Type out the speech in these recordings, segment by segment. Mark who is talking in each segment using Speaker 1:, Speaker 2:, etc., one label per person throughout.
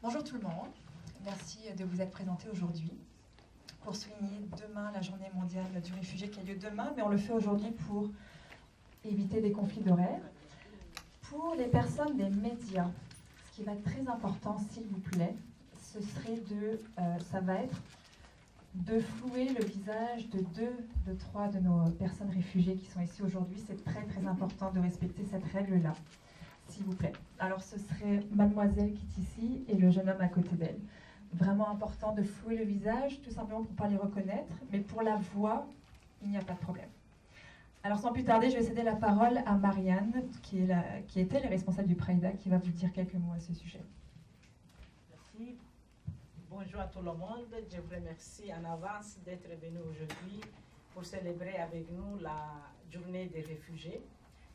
Speaker 1: Bonjour tout le monde, merci de vous être présenté aujourd'hui pour souligner demain la journée mondiale du réfugié qui a lieu demain, mais on le fait aujourd'hui pour éviter des conflits d'horaires. Pour les personnes des médias, ce qui va être très important, s'il vous plaît, ce serait ça va être de flouer le visage de 2 de 3 de nos personnes réfugiées qui sont ici aujourd'hui. C'est très très important de respecter cette règle-là, s'il vous plaît. Alors ce serait mademoiselle qui est ici et le jeune homme à côté d'elle. Vraiment important de flouer le visage, tout simplement pour ne pas les reconnaître, mais pour la voix, il n'y a pas de problème. Alors sans plus tarder, je vais céder la parole à Marianne, qui était la responsable du PRAIDA, qui va vous dire quelques mots à ce sujet.
Speaker 2: Merci. Bonjour à tout le monde. Je vous remercie en avance d'être venu aujourd'hui pour célébrer avec nous la journée des réfugiés,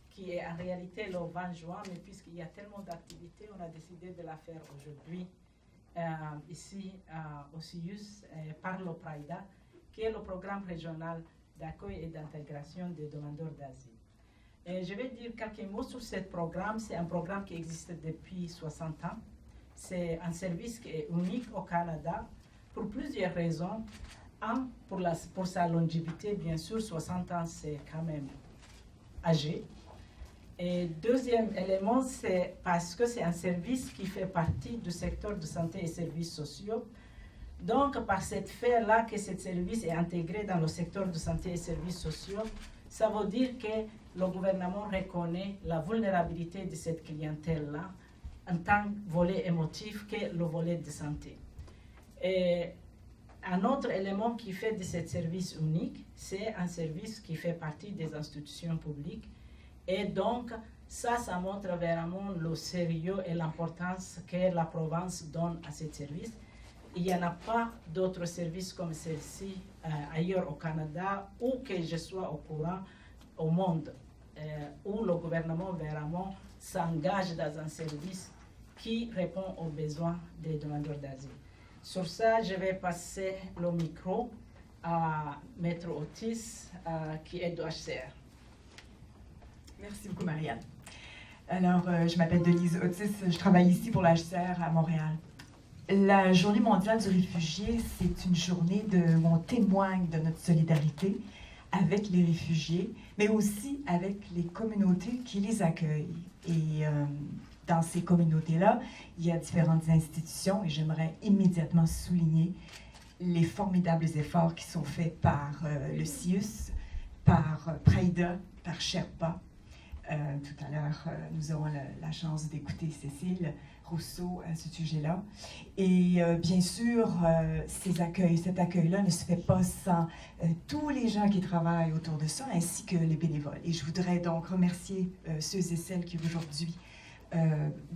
Speaker 2: qui est en réalité le 20 juin, mais puisqu'il y a tellement d'activités, on a décidé de la faire aujourd'hui ici au CIUSSS par le PRAIDA, qui est le programme régional d'accueil et d'intégration des demandeurs d'asile. Je vais dire quelques mots sur ce programme. C'est un programme qui existe depuis 60 ans. C'est un service qui est unique au Canada pour plusieurs raisons. Un, pour sa longévité, bien sûr, 60 ans, c'est quand même âgé. Et deuxième élément, c'est parce que c'est un service qui fait partie du secteur de santé et services sociaux. Donc, par cette fait-là que ce service est intégré dans le secteur de santé et services sociaux, ça veut dire que le gouvernement reconnaît la vulnérabilité de cette clientèle-là en tant que volet émotif que le volet de santé. Et un autre élément qui fait de ce service unique, c'est un service qui fait partie des institutions publiques. Et donc, ça montre vraiment le sérieux et l'importance que la province donne à ce service. Il n'y en a pas d'autres services comme celle-ci ailleurs au Canada ou que je sois au courant au monde, où le gouvernement vraiment s'engage dans un service qui répond aux besoins des demandeurs d'asile. Sur ça, je vais passer le micro à Maître Otis, qui est de HCR.
Speaker 3: Merci beaucoup, Marianne. Alors, je m'appelle Denise Otis, je travaille ici pour la HCR à Montréal. La Journée mondiale du réfugié, c'est une journée où on témoigne de notre solidarité avec les réfugiés, mais aussi avec les communautés qui les accueillent. Et dans ces communautés-là, il y a différentes institutions et j'aimerais immédiatement souligner les formidables efforts qui sont faits par le CIUSSS, par PRAIDA, par Sherpa. Tout à l'heure, nous aurons la chance d'écouter Cécile Rousseau à ce sujet-là. Et bien sûr, cet accueil-là ne se fait pas sans tous les gens qui travaillent autour de ça, ainsi que les bénévoles. Et je voudrais donc remercier ceux et celles qui aujourd'hui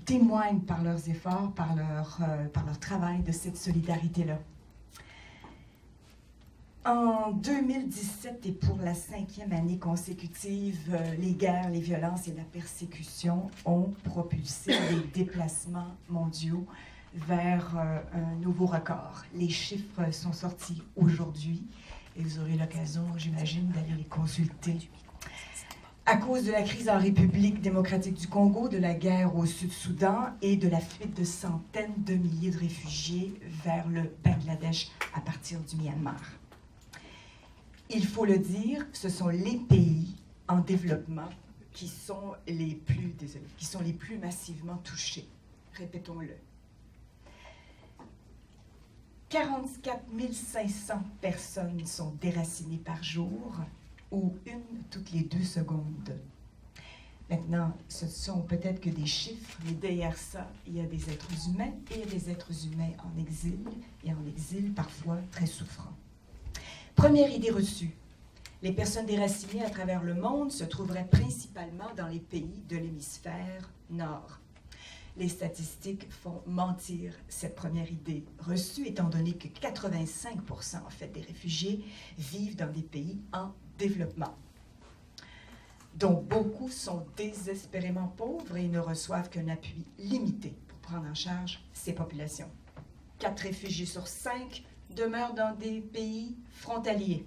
Speaker 3: témoignent par leurs efforts, par leur travail de cette solidarité-là. En 2017 et pour la 5e année consécutive, les guerres, les violences et la persécution ont propulsé les déplacements mondiaux vers un nouveau record. Les chiffres sont sortis aujourd'hui et vous aurez l'occasion, j'imagine, d'aller les consulter. À cause de la crise en République démocratique du Congo, de la guerre au Sud-Soudan et de la fuite de centaines de milliers de réfugiés vers le Bangladesh à partir du Myanmar. Il faut le dire, ce sont les pays en développement qui sont les plus massivement touchés. Répétons-le. 44 500 personnes sont déracinées par jour, ou une toutes les 2 secondes. Maintenant, ce sont peut-être que des chiffres, mais derrière ça, il y a des êtres humains, et il y a des êtres humains en exil, et en exil parfois très souffrants. Première idée reçue, les personnes déracinées à travers le monde se trouveraient principalement dans les pays de l'hémisphère nord. Les statistiques font mentir cette première idée reçue, étant donné que 85% en fait des réfugiés vivent dans des pays en développement, dont beaucoup sont désespérément pauvres et ne reçoivent qu'un appui limité pour prendre en charge ces populations. 4 réfugiés sur 5 demeurent dans des pays frontaliers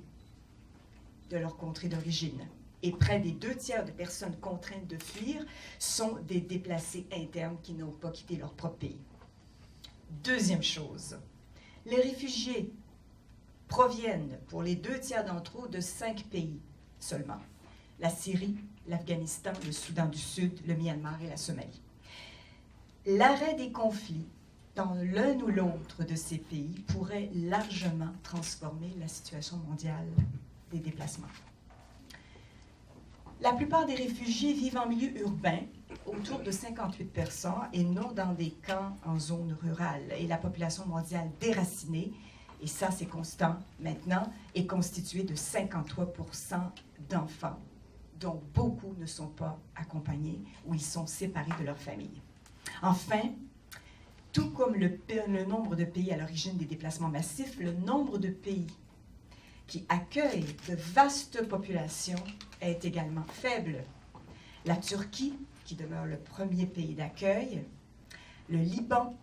Speaker 3: de leur contrée d'origine. Et près des 2 tiers de personnes contraintes de fuir sont des déplacés internes qui n'ont pas quitté leur propre pays.
Speaker 4: Deuxième chose, les réfugiés proviennent, pour les 2 tiers d'entre eux, de 5 pays seulement. La Syrie, l'Afghanistan, le Soudan du Sud, le Myanmar et la Somalie. L'arrêt des conflits dans l'un ou l'autre de ces pays pourrait largement transformer la situation mondiale des déplacements. La plupart des réfugiés vivent en milieu urbain, autour de 58%, et non dans des camps en zone rurale. Et la population mondiale déracinée, et ça c'est constant maintenant, est constituée de 53% d'enfants, dont beaucoup ne sont pas accompagnés ou ils sont séparés de leur famille. Enfin, tout comme le nombre de pays à l'origine des déplacements massifs, le nombre de pays qui accueillent de vastes populations est également faible. La Turquie, qui demeure le premier pays d'accueil, le Liban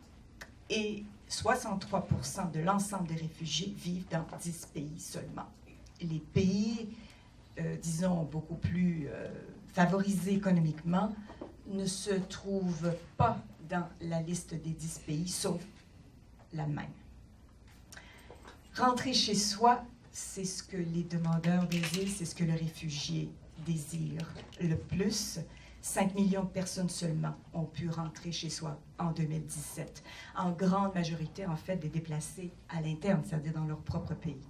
Speaker 4: et 63% de l'ensemble des réfugiés vivent dans 10 pays seulement. Les pays, disons, beaucoup plus favorisés économiquement ne se trouvent pas dans la liste des 10 pays, sauf l'Allemagne. Rentrer chez soi, c'est ce que les demandeurs désirent, c'est ce que le réfugié désire le plus. 5 millions de personnes seulement ont pu rentrer chez soi en 2017. En grande majorité, en fait, des déplacés à l'interne, c'est-à-dire dans leur propre pays.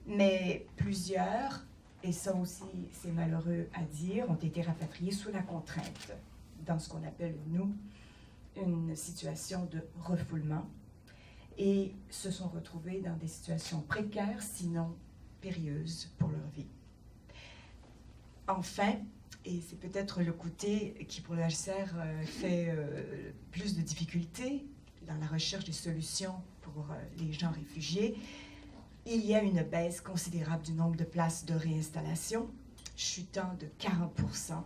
Speaker 4: Mais plusieurs, et ça aussi c'est malheureux à dire, ont été rapatriés sous la contrainte, dans ce qu'on appelle, nous, une situation de refoulement, et se sont retrouvés dans des situations précaires, sinon périlleuses pour leur vie. Enfin, et c'est peut-être le côté qui pour le HCR fait plus de difficultés dans la recherche des solutions pour les gens réfugiés, il y a une baisse considérable du nombre de places de réinstallation, chutant de 40%,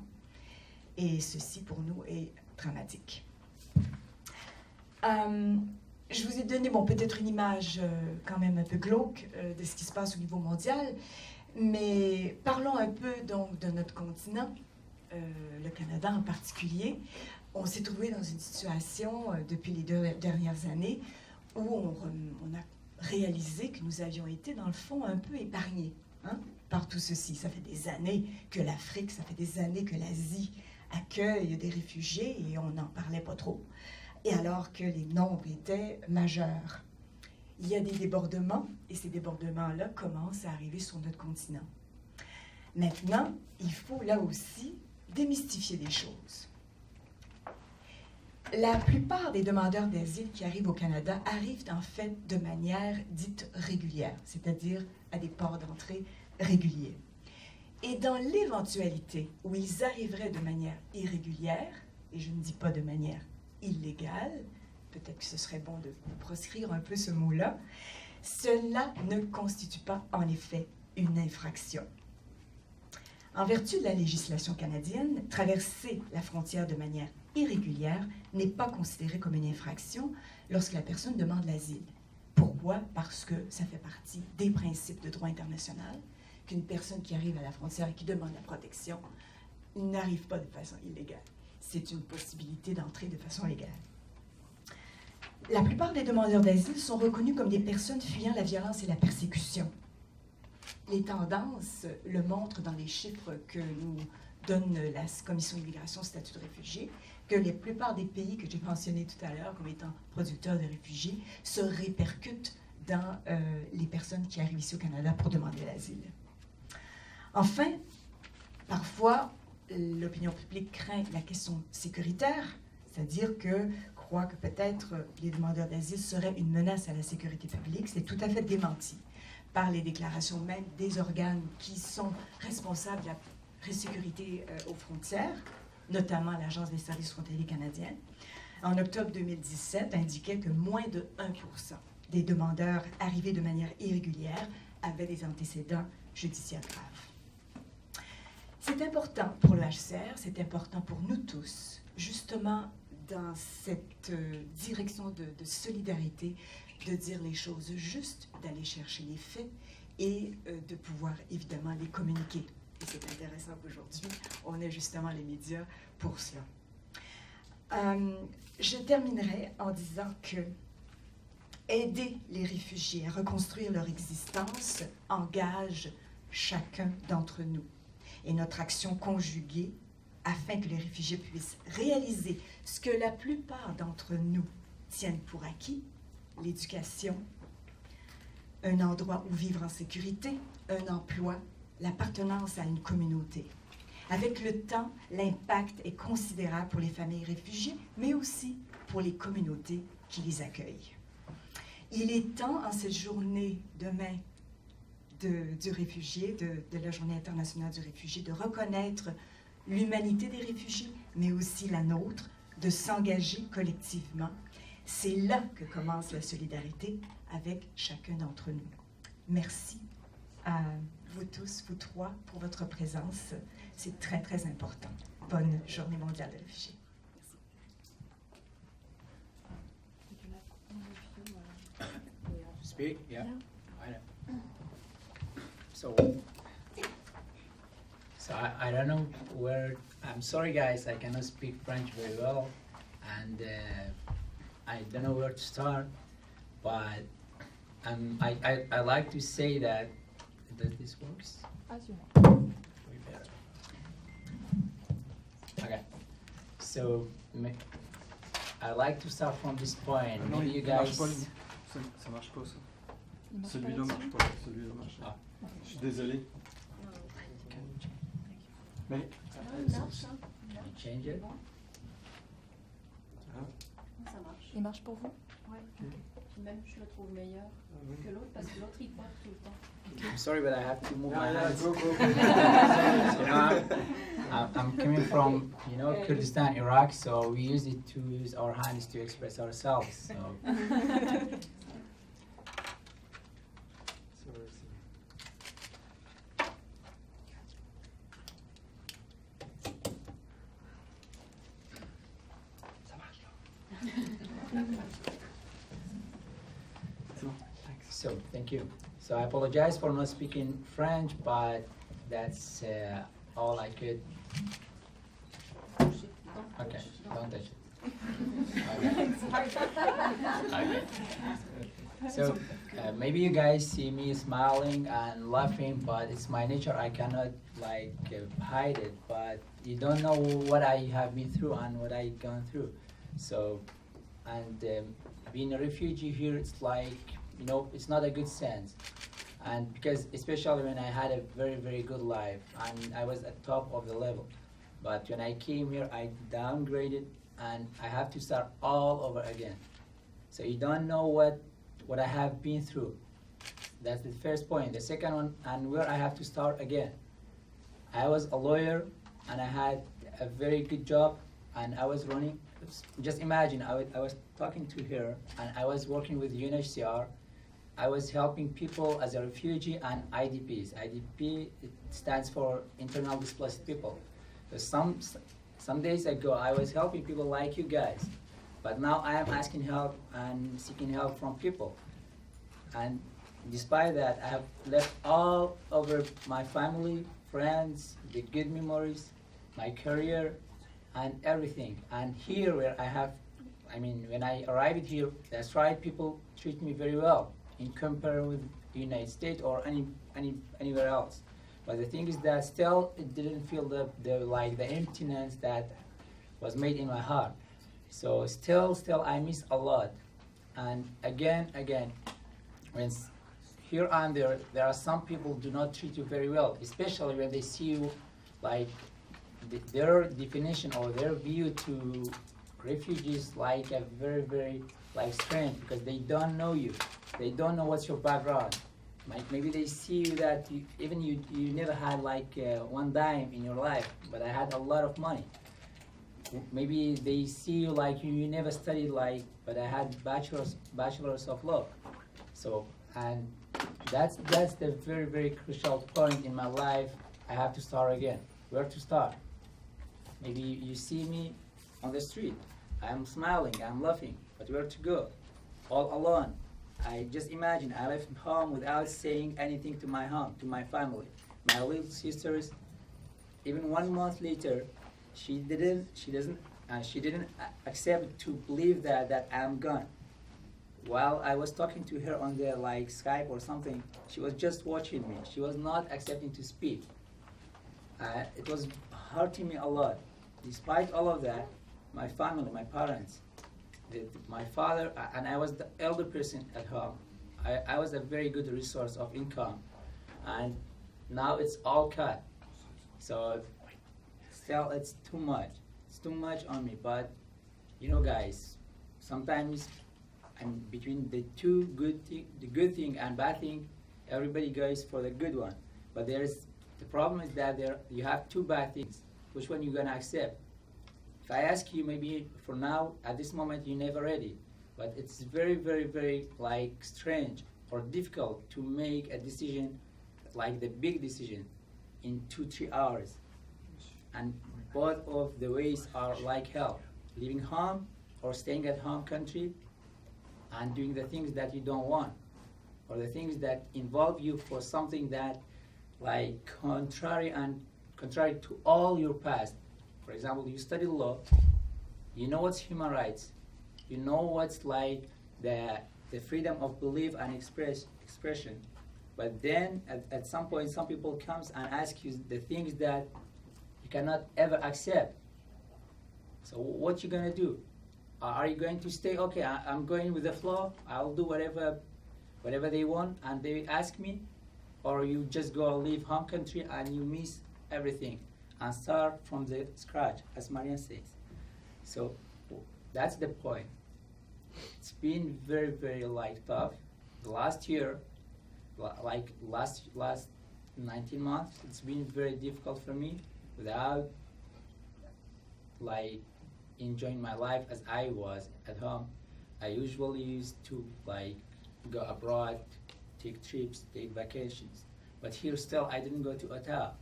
Speaker 4: et ceci pour nous est dramatique. Je vous ai donné, bon, peut-être une image quand même un peu glauque de ce qui se passe au niveau mondial, mais parlons un peu donc de notre continent, le Canada en particulier. On s'est trouvé dans une situation depuis les 2 dernières années où on a réalisé que nous avions été dans le fond un peu épargnés par tout ceci. Ça fait des années que l'Afrique, ça fait des années que l'Asie accueille des réfugiés et on n'en parlait pas trop. Et alors que les nombres étaient majeurs. Il y a des débordements, et ces débordements-là commencent à arriver sur notre continent. Maintenant, il faut là aussi démystifier des choses. La plupart des demandeurs d'asile qui arrivent au Canada arrivent en fait de manière dite régulière, c'est-à-dire à des ports d'entrée réguliers. Et dans l'éventualité où ils arriveraient de manière irrégulière, et je ne dis pas de manière illégale, peut-être que ce serait bon de proscrire un peu ce mot-là, cela ne constitue pas en effet une infraction. En vertu de la législation canadienne, traverser la frontière de manière irrégulière n'est pas considéré comme une infraction lorsque la personne demande l'asile. Pourquoi? Parce que ça fait partie des principes de droit international, qu'une personne qui arrive à la frontière et qui demande la protection n'arrive pas de façon illégale. C'est une possibilité d'entrer de façon légale. La plupart des demandeurs d'asile sont reconnus comme des personnes fuyant la violence et la persécution. Les tendances le montrent dans les chiffres que nous donne la Commission d'immigration, statut de réfugié, que la plupart des pays que j'ai mentionnés tout à l'heure comme étant producteurs de réfugiés se répercutent dans les personnes qui arrivent ici au Canada pour demander l'asile. Enfin, parfois, l'opinion publique craint la question sécuritaire, c'est-à-dire que croit que peut-être les demandeurs d'asile seraient une menace à la sécurité publique. C'est tout à fait démenti par les déclarations même des organes qui sont responsables de la sécurité aux frontières, notamment l'Agence des services frontaliers canadiens. En octobre 2017, indiquait que moins de 1% des demandeurs arrivés de manière irrégulière avaient des antécédents judiciaires graves. C'est important pour le HCR, c'est important pour nous tous, justement dans cette direction de solidarité, de dire les choses justes, d'aller chercher les faits et de pouvoir évidemment les communiquer. Et c'est intéressant qu'aujourd'hui, on ait justement les médias pour cela. Je terminerai en disant que aider les réfugiés à reconstruire leur existence engage chacun d'entre nous. Et notre action conjuguée afin que les réfugiés puissent réaliser ce que la plupart d'entre nous tiennent pour acquis, l'éducation, un endroit où vivre en sécurité, un emploi, l'appartenance à une communauté. Avec le temps, l'impact est considérable pour les familles réfugiées, mais aussi pour les communautés qui les accueillent. Il est temps, en cette journée demain du réfugié, de la Journée internationale du réfugié, de reconnaître l'humanité des réfugiés, mais aussi la nôtre, de s'engager collectivement. C'est là que commence la solidarité avec chacun d'entre nous. Merci à vous tous, vous trois, pour votre présence. C'est très, très important. Bonne Journée mondiale des réfugiés.
Speaker 5: Speak? Yeah. I know. So I don't know where. I'm sorry, guys. I cannot speak French very well, and I don't know where to start. But I like to say that. Does this works?
Speaker 6: As you know.
Speaker 5: Way better. Okay. So I like to start from this point.
Speaker 7: Non,
Speaker 5: Maybe you
Speaker 7: il marche
Speaker 5: guys.
Speaker 7: pas, lui. Ça marche pas, ça.
Speaker 6: Il marche
Speaker 7: Celui-là
Speaker 6: pas
Speaker 7: marche
Speaker 6: là-dessus.
Speaker 7: pas, celui-là marche pas.
Speaker 5: Ah.
Speaker 7: Je suis désolé. Mais,
Speaker 6: Il marche, hein.
Speaker 5: You change it.
Speaker 8: Ça marche.
Speaker 6: Il marche pour vous?
Speaker 8: Ouais. Puis même, je le trouve meilleur que l'autre parce que l'autre, il porte tout le temps.
Speaker 5: I'm sorry, but I have to move my
Speaker 7: yeah,
Speaker 5: hands.
Speaker 7: go, go,
Speaker 5: You know, I'm coming from, Kurdistan, Iraq, so we use it to use our hands to express ourselves. So. So, thank you. So I apologize for not speaking French, but that's all I could. Okay, don't touch it. Okay. So maybe you guys see me smiling and laughing, but it's my nature. I cannot hide it. But you don't know what I have been through and what I've gone through. So, and being a refugee here, it's like, it's not a good sense. And because especially when I had a very, very good life and I was at top of the level. But when I came here, I downgraded and I have to start all over again. So you don't know what I have been through. That's the first point. The second one, and where I have to start again. I was a lawyer and I had a very good job and I was running. Just imagine, I was talking to her and I was working with UNHCR. I was helping people as a refugee and IDPs. IDP, it stands for internal displaced people. So some days ago, I was helping people like you guys, but now I am asking help and seeking help from people. And despite that, I have left all over my family, friends, the good memories, my career, and everything. And here where when I arrived here, that's right, people treat me very well in comparison with the United States or anywhere else. But the thing is that still it didn't feel the emptiness that was made in my heart. So still I miss a lot. And again, when here and there are some people do not treat you very well, especially when they see you their definition or their view to refugees like a very, very strange because they don't know you. They don't know what's your background. Maybe they see you that you never had one dime in your life, but I had a lot of money. Maybe they see you you never studied but I had bachelors of law. So, and that's the very, very crucial point in my life. I have to start again. Where to start? Maybe you see me on the street. I'm smiling, I'm laughing, but where to go? All alone. I just imagine I left home without saying anything to my home, to my family. My little sisters, even 1 month later, she doesn't and she didn't accept to believe that I'm gone. While I was talking to her on the like Skype or something, she was just watching me. She was not accepting to speak. It was hurting me a lot. Despite all of that, my family, my parents, my father, and I was the elder person at home. I was a very good resource of income, and now it's all cut. So still, it's too much. It's too much on me. But you know, guys, sometimes I'm between the two the good thing and bad thing. Everybody goes for the good one. But the problem is that you have two bad things. Which one you gonna accept? If I ask you, maybe for now, at this moment, you're never ready. But it's very, very, very like strange or difficult to make a decision, like the big decision, in 2-3 hours. And both of the ways are like hell. Leaving home or staying at home country and doing the things that you don't want, or the things that involve you for something that like contrary to all your past. For example, you study law, you know what's human rights, you know what's like the freedom of belief and expression. But then at some point, some people comes and ask you the things that you cannot ever accept. So what you gonna do? Are you going to stay, okay, I'm going with the flow, I'll do whatever they want and they ask me? Or you just go and leave home country and you miss everything and start from the scratch, as Marian says. So that's the point. It's been very, very like tough. The last year, like last 19 months, it's been very difficult for me without like enjoying my life as I was at home. I usually used to like go abroad, take trips, take vacations. But here still, I didn't go to hotel.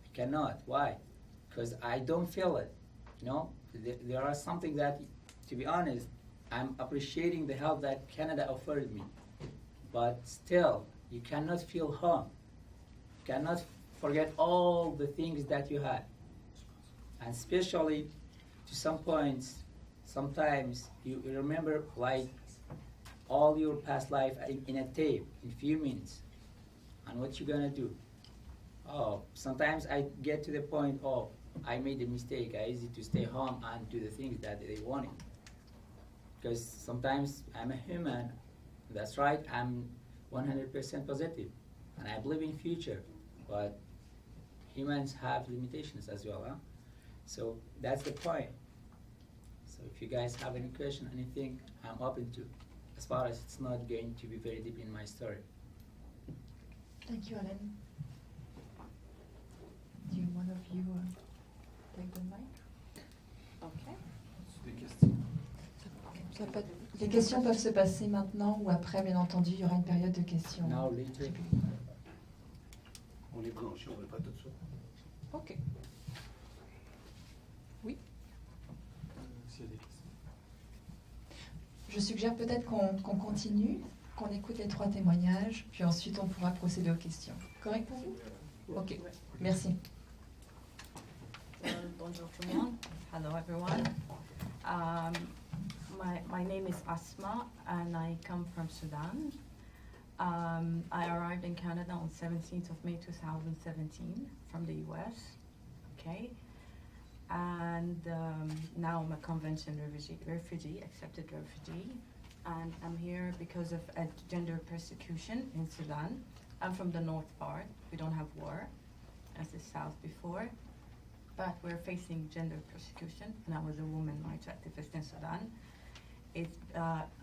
Speaker 5: I cannot. Why? Because I don't feel it. You know, there are something that, to be honest, I'm appreciating the help that Canada offered me. But still, you cannot feel home. You cannot forget all the things that you had. And especially to some points, sometimes you remember like all your past life in a tape, in a few minutes. And what you gonna do? Oh, sometimes I get to the point, oh, I made a mistake. I easy to stay home and do the things that they wanted. Because sometimes I'm a human. That's right, I'm 100% positive. And I believe in future. But humans have limitations as well, huh? So that's the point. So if you guys have any question, anything, I'm open to. As far as it's not going to be very deep in my story.
Speaker 1: Thank you, Alan. Do one of you take the mic?
Speaker 8: Okay.
Speaker 1: Les questions peuvent se passer maintenant ou après, bien entendu, il y aura une période de questions.
Speaker 5: Now, later.
Speaker 7: On est branché, on ne veut pas tout ça.
Speaker 1: Ok. Oui.
Speaker 7: S'il y a des questions.
Speaker 1: Je suggère peut-être qu'on continue, qu'on écoute les 3 témoignages, puis ensuite on pourra procéder aux questions. Correct pour vous? Ok. Merci.
Speaker 8: Bonjour tout le monde. Hello everyone. My name is Asma and I come from Sudan. I arrived in Canada on 17th of May 2017 from the US. Okay. And now I'm a convention refugee, accepted refugee. And I'm here because of gender persecution in Sudan. I'm from the north part. We don't have war as the south before. But we're facing gender persecution. And I was a woman rights activist in Sudan.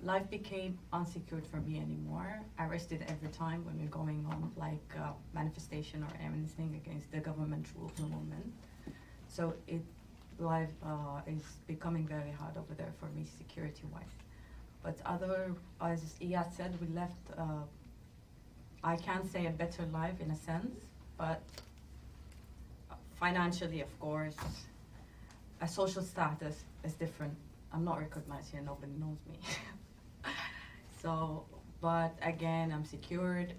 Speaker 8: Life became unsecured for me anymore. Arrested every time when we're going on like manifestation or anything against the government rule for women. So life is becoming very hard over there for me security-wise. But as Iyad said, we left, I can't say a better life in a sense, but financially, of course, a social status is different. I'm not recognized here, nobody knows me. So, but again, I'm secured.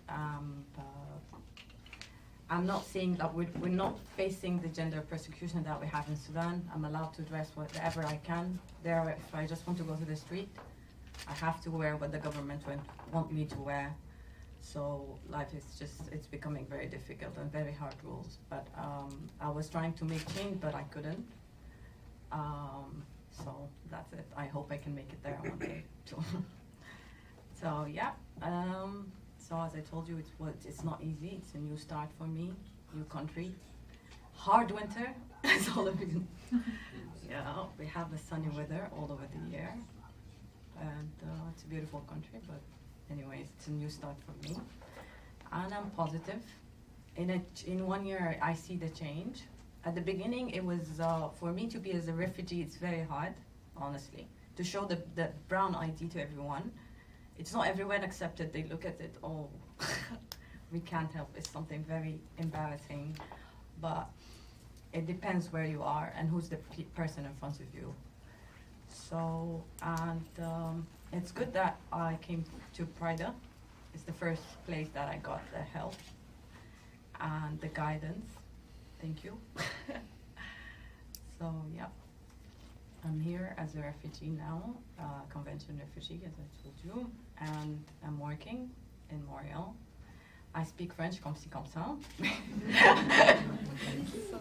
Speaker 8: I'm not saying that we're not facing the gender persecution that we have in Sudan. I'm allowed to dress whatever I can there. If I just want to go to the street, I have to wear what the government want me to wear. So life is just, it's becoming very difficult and very hard rules. But I was trying to make change, but I couldn't. So that's it. I hope I can make it there one day too. So yeah. So as I told you, it's not easy. It's a new start for me, new country. Hard winter, as all of you know. Yeah, we have the sunny weather all over the year. And it's a beautiful country, but anyways, it's a new start for me. And I'm positive. In 1 year, I see the change. At the beginning, it was, for me to be as a refugee, it's very hard, honestly. To show the brown ID to everyone. It's not everyone accepted. They look at it, oh, we can't help. It's something very embarrassing. But it depends where you are and who's the person in front of you. So, and it's good that I came to PRAIDA. It's the first place that I got the help and the guidance. Thank you. So, yeah. I'm here as a refugee now, convention refugee, as I told you, and I'm working in Montreal. I speak French comme ci, comme ça. So,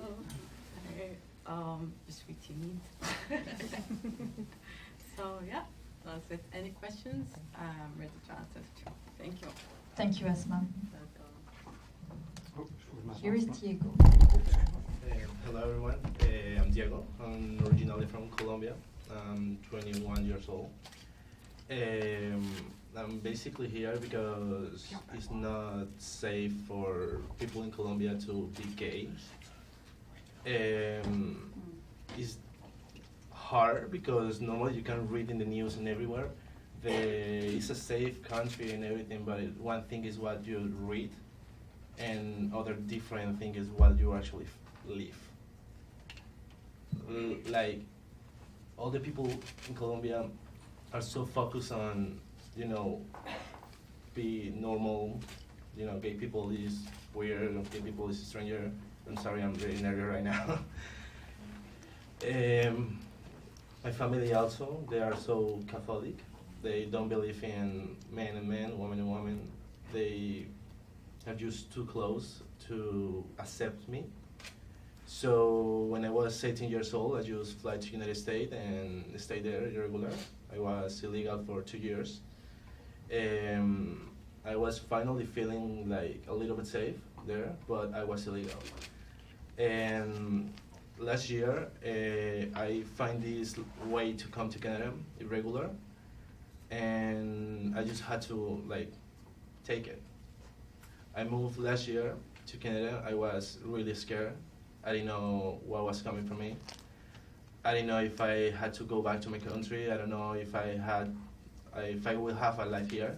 Speaker 8: je suis timide. So, yeah, that's it. Any questions? I'm ready to answer to. Thank you.
Speaker 1: Thank you, Asma. Here is Diego.
Speaker 7: Hello everyone, I'm Diego. I'm originally from Colombia. I'm 21 years old. I'm basically here because it's not safe for people in Colombia to be gay. It's hard because normally you can read in the news and everywhere. It's a safe country and everything, but one thing is what you read, and other different thing is what you actually live. Like, all the people in Colombia are so focused on, you know, be normal, you know, gay people is weird, gay people is stranger. I'm sorry, I'm very nervous right now. My family also, they are so Catholic. They don't believe in man and man, woman and woman. They are just too close to accept me. So when I was 18 years old, I just fly to United States and stay there irregular. I was illegal for 2 years. I was finally feeling like a little bit safe there, but I was illegal. And last year, I find this way to come to Canada, irregular, and I just had to like take it. I moved last year to Canada. I was really scared. I didn't know what was coming for me. I didn't know if I had to go back to my country. I don't know if I will have a life here.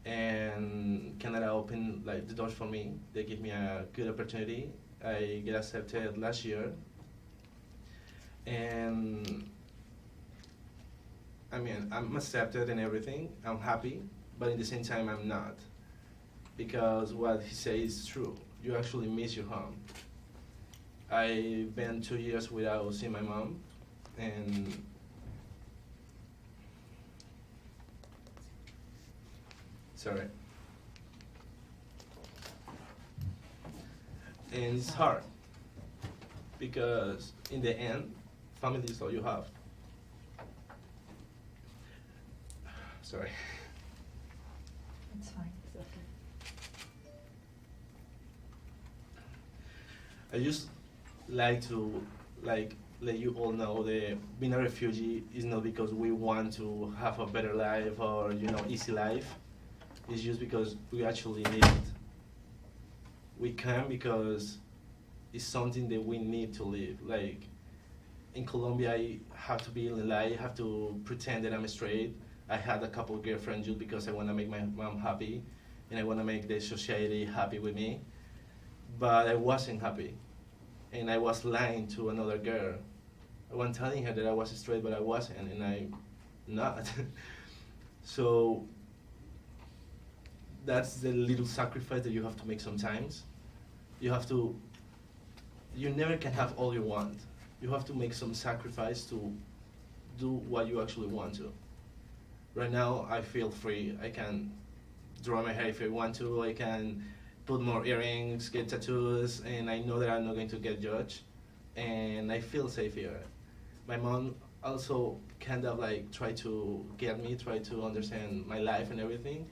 Speaker 7: And Canada opened like the doors for me. They give me a good opportunity. I get accepted last year. And I mean, I'm accepted and everything. I'm happy, but at the same time, I'm not. Because what he says is true. You actually miss your home. I've been 2 years without seeing my mom, and sorry. And it's hard, because in the end, family is all you have. Sorry.
Speaker 1: It's fine.
Speaker 7: I just like to let you all know that being a refugee is not because we want to have a better life or, you know, easy life. It's just because we actually need it. We can because it's something that we need to live. Like in Colombia, I have to be in lie, I have to pretend that I'm straight. I had a couple of girlfriends just because I want to make my mom happy and I want to make the society happy with me. But I wasn't happy. And I was lying to another girl. I was telling her that I was straight, but I wasn't, and I'm not. So that's the little sacrifice that you have to make sometimes. you never can have all you want. You have to make some sacrifice to do what you actually want to. Right now, I feel free. I can draw my hair if I want to. I can put more earrings, get tattoos, and I know that I'm not going to get judged. And I feel safe here. My mom also kind of like try to get me, try to understand my life and everything.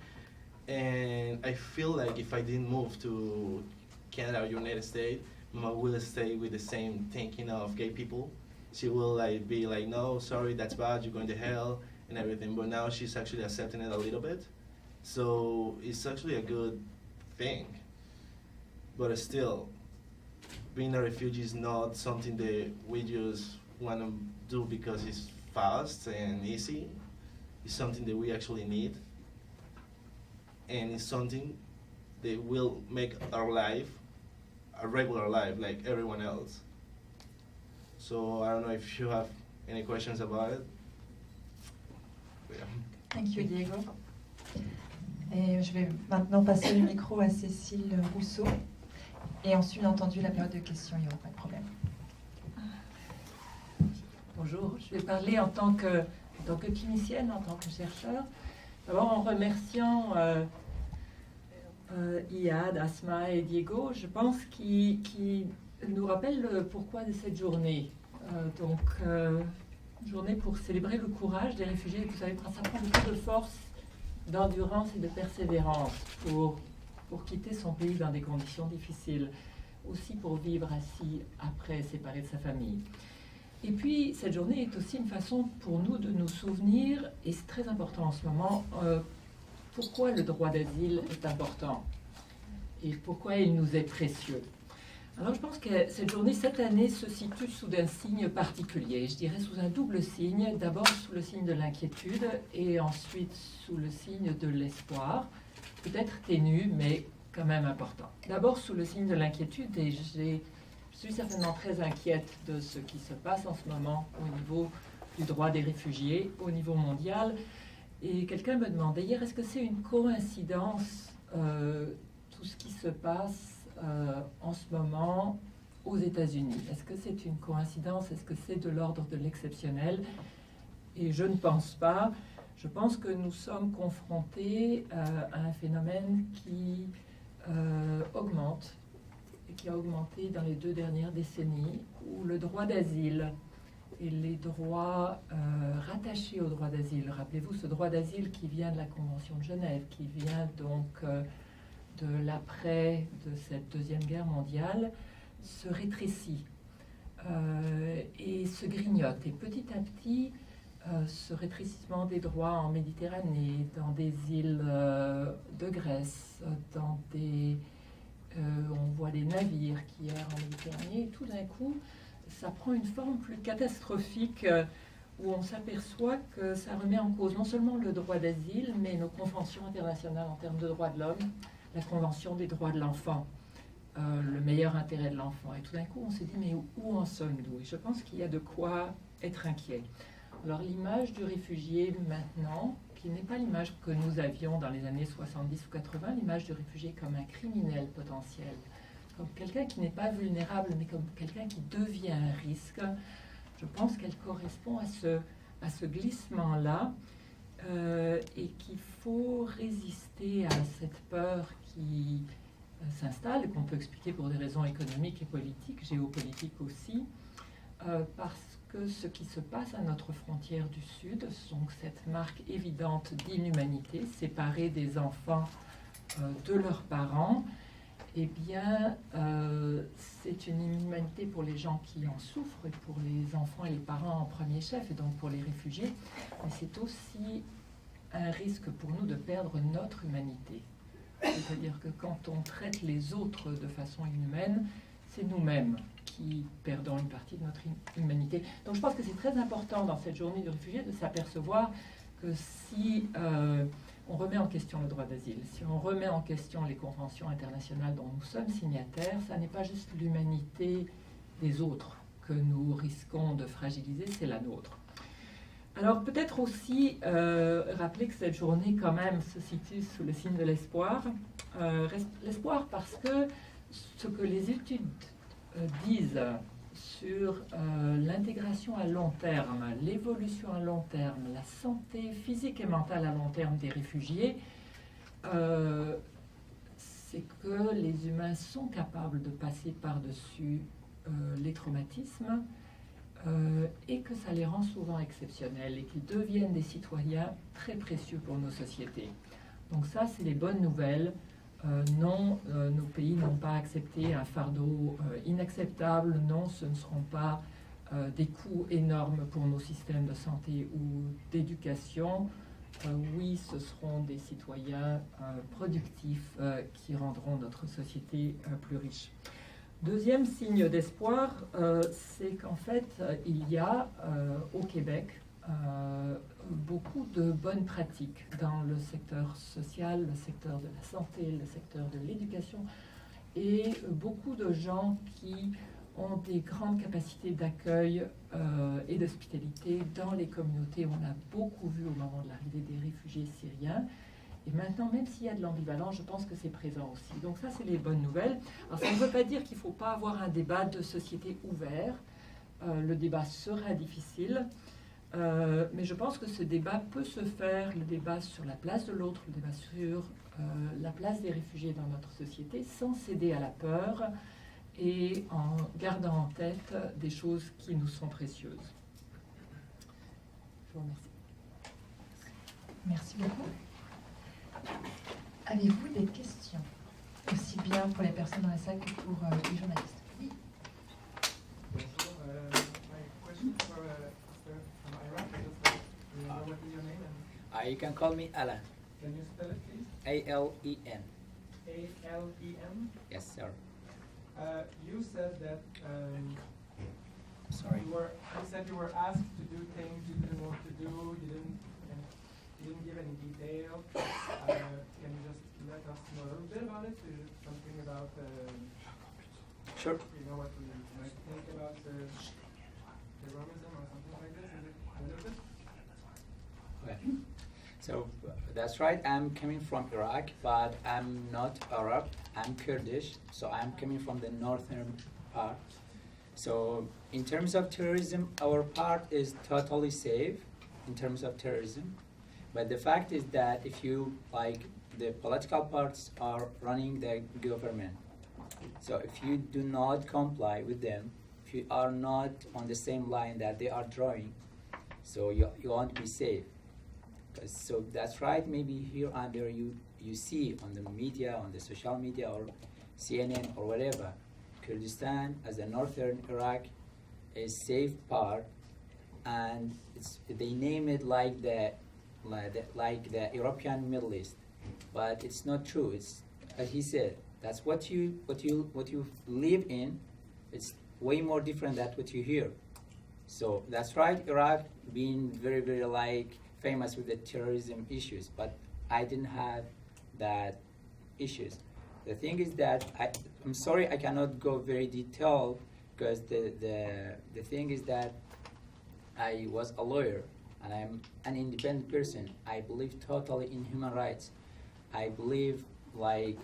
Speaker 7: And I feel like if I didn't move to Canada or United States, Mama will stay with the same thinking of gay people. She will like be like, no, sorry, that's bad, you're going to hell and everything. But now she's actually accepting it a little bit. So it's actually a good thing. But still, being a refugee is not something that we just want to do because it's fast and easy. It's something that we actually need. And it's something that will make our life a regular life like everyone else. So I don't know if you have any questions about it. Yeah.
Speaker 1: Thank you, Diego. Et je vais maintenant passer le micro à Cécile Rousseau. Et ensuite, bien entendu, la période de questions, il n'y aura pas de problème.
Speaker 9: Bonjour, je vais parler en tant que clinicienne, en tant que chercheur. D'abord en remerciant Iad, Asma et Diego, je pense qu'ils nous rappellent le pourquoi de cette journée. Journée pour célébrer le courage des réfugiés. Vous savez, ça prend beaucoup de force, d'endurance et de persévérance pour quitter son pays dans des conditions difficiles, aussi pour vivre assis après, séparé de sa famille. Et puis, cette journée est aussi une façon pour nous de nous souvenir, et c'est très important en ce moment, pourquoi le droit d'asile est important et pourquoi il nous est précieux. Alors, je pense que cette journée, cette année, se situe sous un signe particulier. Je dirais sous un double signe. D'abord sous le signe de l'inquiétude et ensuite sous le signe de l'espoir. Peut-être ténu, mais quand même important. D'abord sous le signe de l'inquiétude, et je suis certainement très inquiète de ce qui se passe en ce moment au niveau du droit des réfugiés, au niveau mondial. Et quelqu'un me demandait hier, est-ce que c'est une coïncidence, tout ce qui se passe en ce moment aux États-Unis? Est-ce que c'est une coïncidence? Est-ce que c'est de l'ordre de l'exceptionnel? Et je ne pense pas. Je pense que nous sommes confrontés à un phénomène qui augmente, et qui a augmenté dans les 2 dernières décennies, où le droit d'asile et les droits rattachés au droit d'asile, rappelez-vous ce droit d'asile qui vient de la Convention de Genève, qui vient donc de l'après de cette Deuxième Guerre mondiale, se rétrécit et se grignote. Et petit à petit, ce rétrécissement des droits en Méditerranée, dans des îles de Grèce, on voit des navires qui errent en Méditerranée, et tout d'un coup, ça prend une forme plus catastrophique où on s'aperçoit que ça remet en cause non seulement le droit d'asile, mais nos conventions internationales en termes de droits de l'homme, la Convention des droits de l'enfant, le meilleur intérêt de l'enfant. Et tout d'un coup, on s'est dit, mais où en sommes-nous? Et je pense qu'il y a de quoi être inquiet. Alors l'image du réfugié maintenant, qui n'est pas l'image que nous avions dans les années 70 ou 80, l'image du réfugié comme un criminel potentiel, comme quelqu'un qui n'est pas vulnérable, mais comme quelqu'un qui devient un risque, je pense qu'elle correspond à ce glissement-là et qu'il faut résister à cette peur qui s'installe, et qu'on peut expliquer pour des raisons économiques et politiques, géopolitiques aussi, parce que ce qui se passe à notre frontière du Sud, donc cette marque évidente d'inhumanité, séparée des enfants de leurs parents, eh bien, c'est une inhumanité pour les gens qui en souffrent, et pour les enfants et les parents en premier chef, et donc pour les réfugiés, mais c'est aussi un risque pour nous de perdre notre humanité. C'est-à-dire que quand on traite les autres de façon inhumaine, c'est nous-mêmes qui perdons une partie de notre humanité. Donc je pense que c'est très important dans cette journée du réfugié de s'apercevoir que si on remet en question le droit d'asile, si on remet en question les conventions internationales dont nous sommes signataires, ça n'est pas juste l'humanité des autres que nous risquons de fragiliser, c'est la nôtre. Alors peut-être aussi rappeler que cette journée quand même se situe sous le signe de l'espoir. L'espoir parce que ce que les études disent sur l'intégration à long terme, l'évolution à long terme, la santé physique et mentale à long terme des réfugiés, c'est que les humains sont capables de passer par-dessus les traumatismes et que ça les rend souvent exceptionnels et qu'ils deviennent des citoyens très précieux pour nos sociétés. Donc ça, c'est les bonnes nouvelles. Non, nos pays n'ont pas accepté un fardeau inacceptable. Non, ce ne seront pas des coûts énormes pour nos systèmes de santé ou d'éducation. Oui, ce seront des citoyens productifs qui rendront notre société plus riche. Deuxième signe d'espoir, c'est qu'en fait, il y a au Québec beaucoup de bonnes pratiques dans le secteur social, le secteur de la santé, le secteur de l'éducation, et beaucoup de gens qui ont des grandes capacités d'accueil et d'hospitalité dans les communautés. On a beaucoup vu au moment de l'arrivée des réfugiés syriens. Et maintenant, même s'il y a de l'ambivalence, je pense que c'est présent aussi. Donc ça, c'est les bonnes nouvelles. Alors ça ne veut pas dire qu'il ne faut pas avoir un débat de société ouvert. Le débat sera difficile. Mais je pense que ce débat peut se faire, le débat sur la place de l'autre, le débat sur la place des réfugiés dans notre société, sans céder à la peur et en gardant en tête des choses qui nous sont précieuses. Je vous remercie.
Speaker 1: Merci beaucoup. Avez-vous des questions, aussi bien pour les personnes dans la salle que pour les journalistes? Oui.
Speaker 10: Bonjour, my question for from Iraq. I just like to know what is your name?
Speaker 5: You can call me Alan.
Speaker 10: Can you spell it, please?
Speaker 5: A-L-E-N.
Speaker 10: A-L-E-N?
Speaker 5: Yes, sir.
Speaker 10: You said that
Speaker 5: Sorry.
Speaker 10: you said you were asked to do things you didn't want to do. You didn't give any detail. Can you just let us know a little bit about it? Something about
Speaker 5: Sure.
Speaker 10: you know what we might think about terrorism or something like this? Is it a little bit?
Speaker 5: Okay. So that's right. I'm coming from Iraq, but I'm not Arab. I'm Kurdish, so I'm coming from the northern part. So in terms of terrorism, our part is totally safe in terms of terrorism. But the fact is that if you, like, the political parts are running the government. So if you do not comply with them, if you are not on the same line that they are drawing, so you won't be safe. So that's right, maybe here and there you see on the media, on the social media or CNN or whatever, Kurdistan as a northern Iraq is safe part, and they name it like the European Middle East, but it's not true. It's, as he said, that's what you live in. It's way more different than what you hear. So that's right, Iraq being very, very like famous with the terrorism issues, but I didn't have that issues. The thing is that I'm sorry I cannot go very detailed, because the thing is that I was a lawyer and I'm an independent person. I believe totally in human rights. I believe like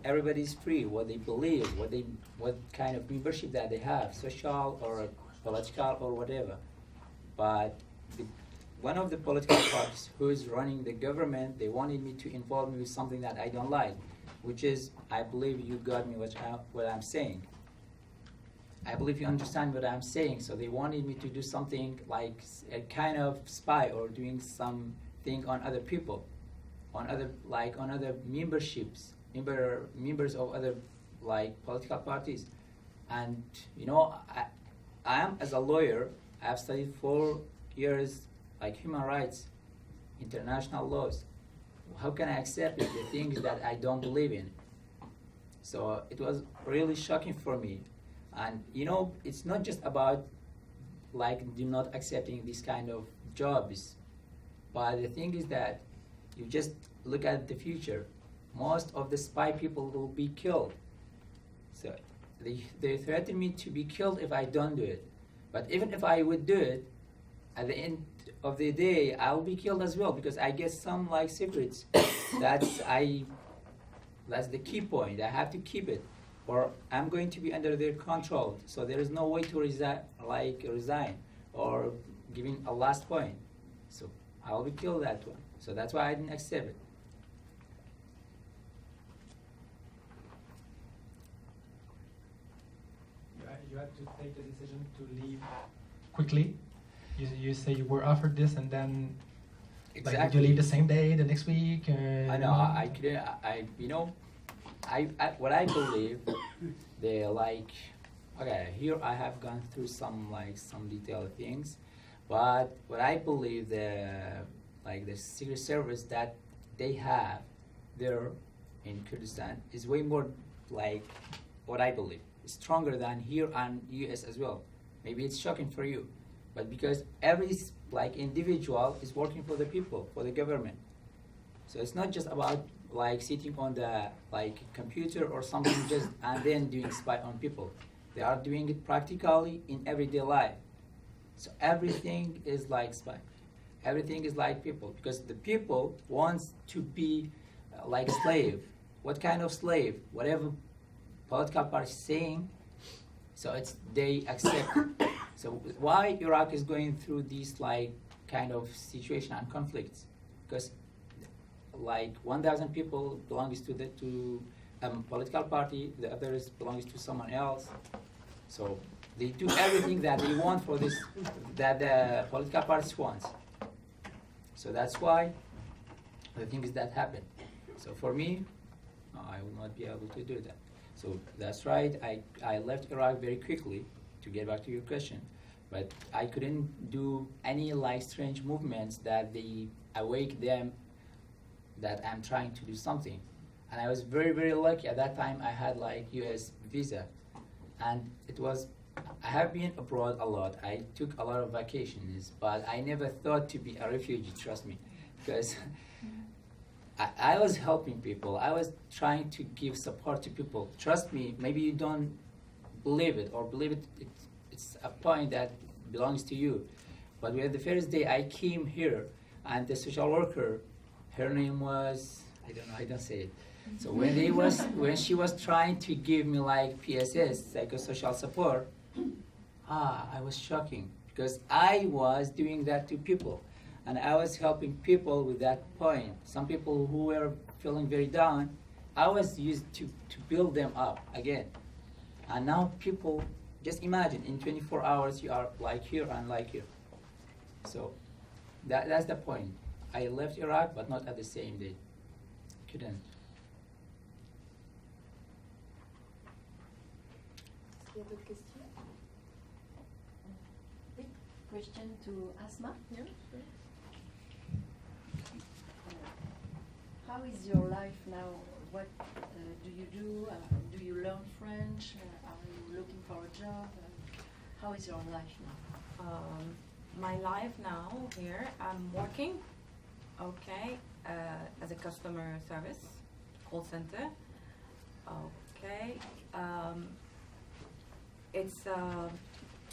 Speaker 5: everybody's free what they believe, what kind of membership that they have, social or political or whatever. But one of the political parties who is running the government, they wanted me to involve me with something that I don't like, which is, I believe you got me what I'm saying. I believe you understand what I'm saying. So they wanted me to do something like a kind of spy or doing something on other people, on other memberships, members of other like political parties. And you know, I am as a lawyer, I have studied 4 years like human rights, international laws. How can I accept the things that I don't believe in? So it was really shocking for me. And you know, it's not just about like not accepting this kind of jobs, but the thing is that you just look at the future. Most of the spy people will be killed. So they threaten me to be killed if I don't do it. But even if I would do it, at the end of the day, I'll be killed as well, because I get some like secrets that That's the key point. I have to keep it, or I'm going to be under their control. So there is no way to resign or giving a last point. So I will kill that one. So that's why I didn't accept it.
Speaker 10: You had to take the decision to leave quickly. You say you were offered this, and then
Speaker 5: Exactly.
Speaker 10: like, did you leave the same day, the next week?
Speaker 5: I know. I couldn't. What I believe, they like. Okay, here I have gone through some detailed things, but what I believe the Secret Service that they have there in Kurdistan is way more like what I believe. Stronger than here and US as well. Maybe it's shocking for you, but because every individual is working for the people, for the government. So it's not just about sitting on the computer or something just and then doing spy on people. They are doing it practically in everyday life. So everything is like spy. Everything is like people, because the people wants to be like slave. What kind of slave? Whatever political party saying, so they accept it. So why Iraq is going through these kind of situation and conflicts? Because 1,000 people belongs to a political party, the others belongs to someone else. So they do everything that they want for this, that the political parties want. So that's why the things that happen. So for me, I will not be able to do that. So that's right, I left Iraq very quickly, to get back to your question, but I couldn't do any strange movements that they awake them that I'm trying to do something. And I was very, very lucky. At that time I had US visa, and I have been abroad a lot. I took a lot of vacations, but I never thought to be a refugee, trust me, because I was helping people. I was trying to give support to people. Trust me, maybe you don't believe it, or believe it's a point that belongs to you. But when the first day I came here, and the social worker, her name was, I don't know, I don't say it. So when she was trying to give me PSS, psychosocial support, I was shocking, because I was doing that to people. And I was helping people with that point. Some people who were feeling very down, I was used to build them up again. And now people, just imagine, in 24 hours you are here and here. So that's the point. I left Iraq, but not at the same day. Couldn't.
Speaker 6: Est-ce qu'il y a d'autres questions? Oui. Question to Asma here. How is your life now? What do you do? Do you learn French? Are you looking for a job? How is your life now?
Speaker 8: My life now here, I'm working, okay, as a customer service, call center. Okay,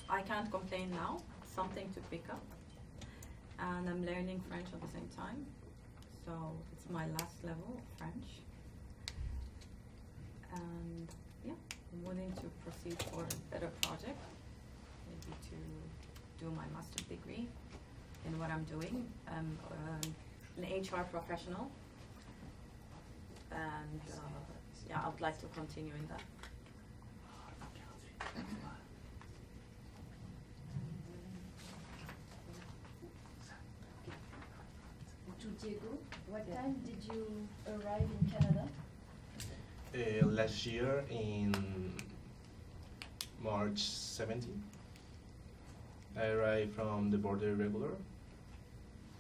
Speaker 8: I can't complain now. Something to pick up, and I'm learning French at the same time. So it's my last level of French, and yeah, I'm willing to proceed for a better project, maybe to do my master's degree in what I'm doing. I'm an HR professional, and yeah, I would like to continue in that.
Speaker 6: To Diego, what time did you arrive in Canada?
Speaker 7: Last year in March 17. I arrived from the border regular,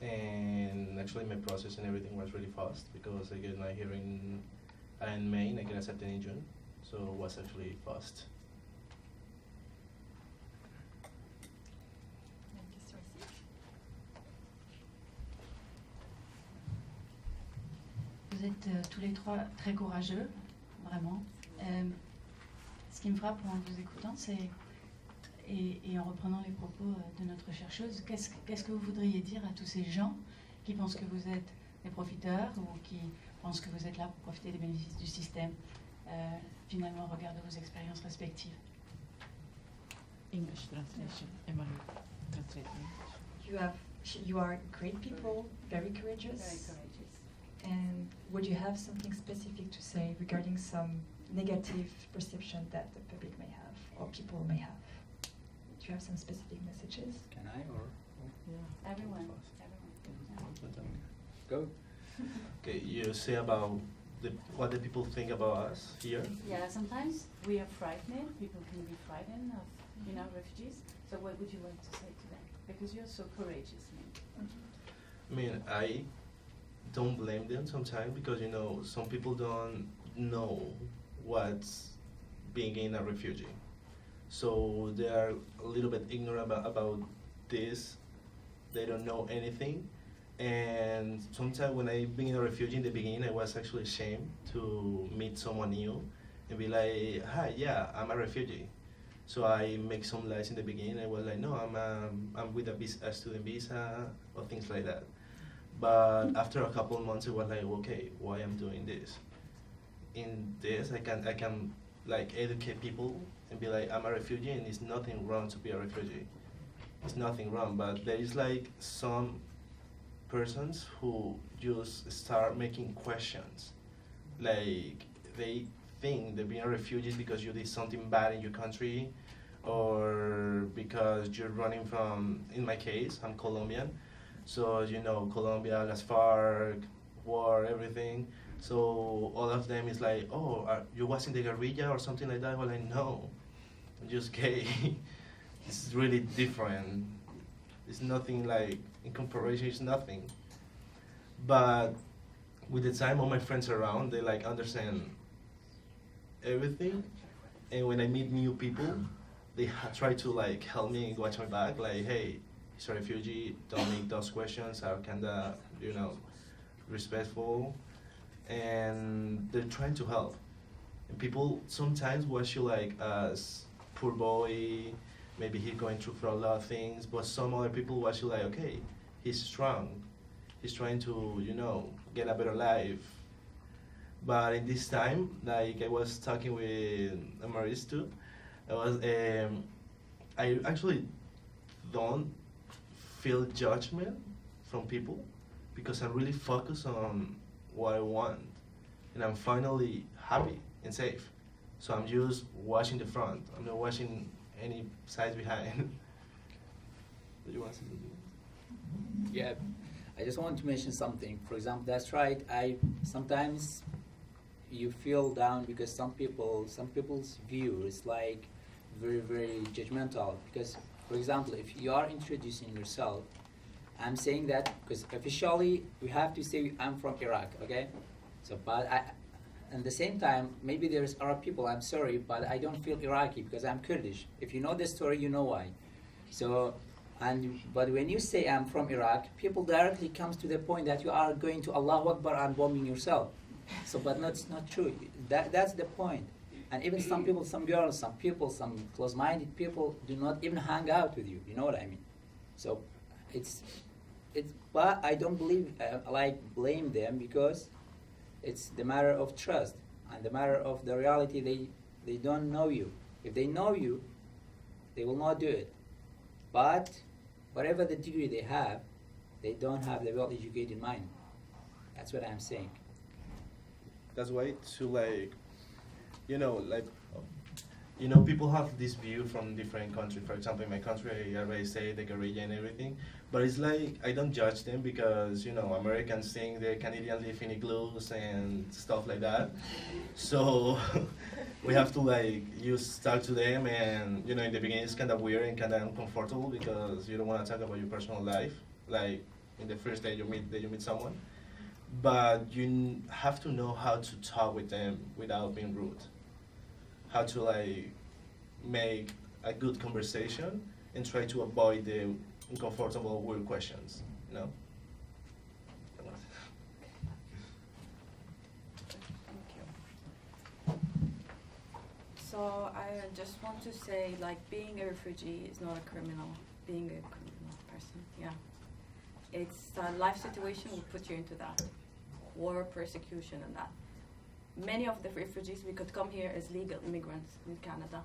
Speaker 7: and actually my process and everything was really fast, because I get my hearing in May and I get accepted in June, so it was actually fast.
Speaker 11: Vous êtes tous les trois très courageux, vraiment. Ce qui me frappe en vous écoutant, c'est, et en reprenant les propos de notre chercheuse, qu'est-ce que vous voudriez dire à tous ces gens qui pensent que vous êtes des profiteurs ou qui pense que vous êtes là pour profiter des bénéfices du système. Finalement, regardez vos expériences respectives.
Speaker 12: English translation. Emily, translate English.
Speaker 1: You are great people, very courageous.
Speaker 6: Very courageous.
Speaker 1: And would you have something specific to say regarding some negative perception that the public may have or people may have? Do you have some specific messages?
Speaker 5: Can I or?
Speaker 6: Yeah. Everyone.
Speaker 5: Go.
Speaker 7: Okay, you say about what the people think about us here.
Speaker 6: Yeah, sometimes we are frightened. People can be frightened of, refugees. So what would you like to say to them? Because you're so courageous, man.
Speaker 7: I mean, I don't blame them sometimes because, some people don't know what's being in a refugee. So they are a little bit ignorant about this. They don't know anything. And sometimes when I being a refugee in the beginning, I was actually ashamed to meet someone new and be like, hi, yeah, I'm a refugee. So I make some lies in the beginning. I was like, no, I'm with a student visa or things like that. But after a couple of months, I was like, okay, why I'm doing this? In this, I can like educate people and be like, I'm a refugee and it's nothing wrong to be a refugee. It's nothing wrong, but there is like some persons who just start making questions. Like they think that being a refugee is because you did something bad in your country or because you're running from, in my case, I'm Colombian. So, Colombia, Las FARC, war, everything. So all of them is like, oh, you was in the guerrilla or something like that? Well, like, no, I'm just gay. It's really different. It's nothing like, in comparison, it's nothing. But with the time, all my friends around, they like understand everything. And when I meet new people, they try to like help me and watch my back. Like, hey, he's a refugee. Don't make those questions. Are kinda, respectful. And they're trying to help. And people sometimes watch you like as poor boy. Maybe he's going through for a lot of things. But some other people watch you like, okay, he's strong. He's trying to, get a better life. But in this time, like I was talking with Maurice too, I actually don't feel judgment from people because I'm really focused on what I want. And I'm finally happy and safe. So I'm just watching the front. I'm not watching any sides behind. Do you want to say something?
Speaker 5: Yeah. I just want to mention something. For example, that's right. Sometimes you feel down because some people's view is like very, very judgmental. Because, for example, if you are introducing yourself, I'm saying that because officially we have to say I'm from Iraq, okay? So, but at the same time, maybe there's Arab people. I'm sorry, but I don't feel Iraqi because I'm Kurdish. If you know the story, you know why. So. But when you say I'm from Iraq, people directly comes to the point that you are going to Allahu Akbar and bombing yourself. So, but that's not true. That's the point. And even some people, some girls, some people, some close-minded people do not even hang out with you. You know what I mean? So, but I don't blame them because it's the matter of trust and the matter of the reality. They don't know you. If they know you, they will not do it. But whatever the degree they have, they don't have the well-educated mind. That's what I'm saying.
Speaker 7: That's why to people have this view from different countries. For example, in my country, I already say the guerrilla and everything. But it's like, I don't judge them because, Americans think the Canadians live in igloos and stuff like that. So we have to use talk to them and, in the beginning it's kind of weird and kind of uncomfortable because you don't want to talk about your personal life, like in the first day you meet someone. But you have to know how to talk with them without being rude. How to make a good conversation and try to avoid the uncomfortable, weird questions,
Speaker 8: So I just want to say, being a refugee is not a criminal. Being a criminal person, yeah. It's a life situation will put you into that. war, persecution, and that. Many of the refugees, we could come here as legal immigrants in Canada,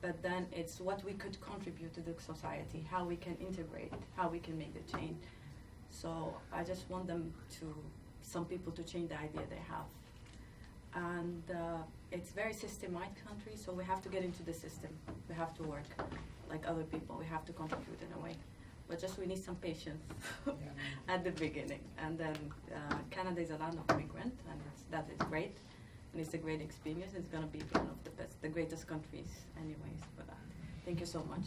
Speaker 8: but then it's what we could contribute to the society, how we can integrate, how we can make the change. So I just want some people to change the idea they have. And it's very systematic country, so we have to get into the system. We have to work like other people. We have to contribute in a way. But just we need some patience at the beginning. And then Canada is a land of immigrants, and that is great. And it's a great experience. It's going to be one of the best, the greatest countries anyways. But thank you so much.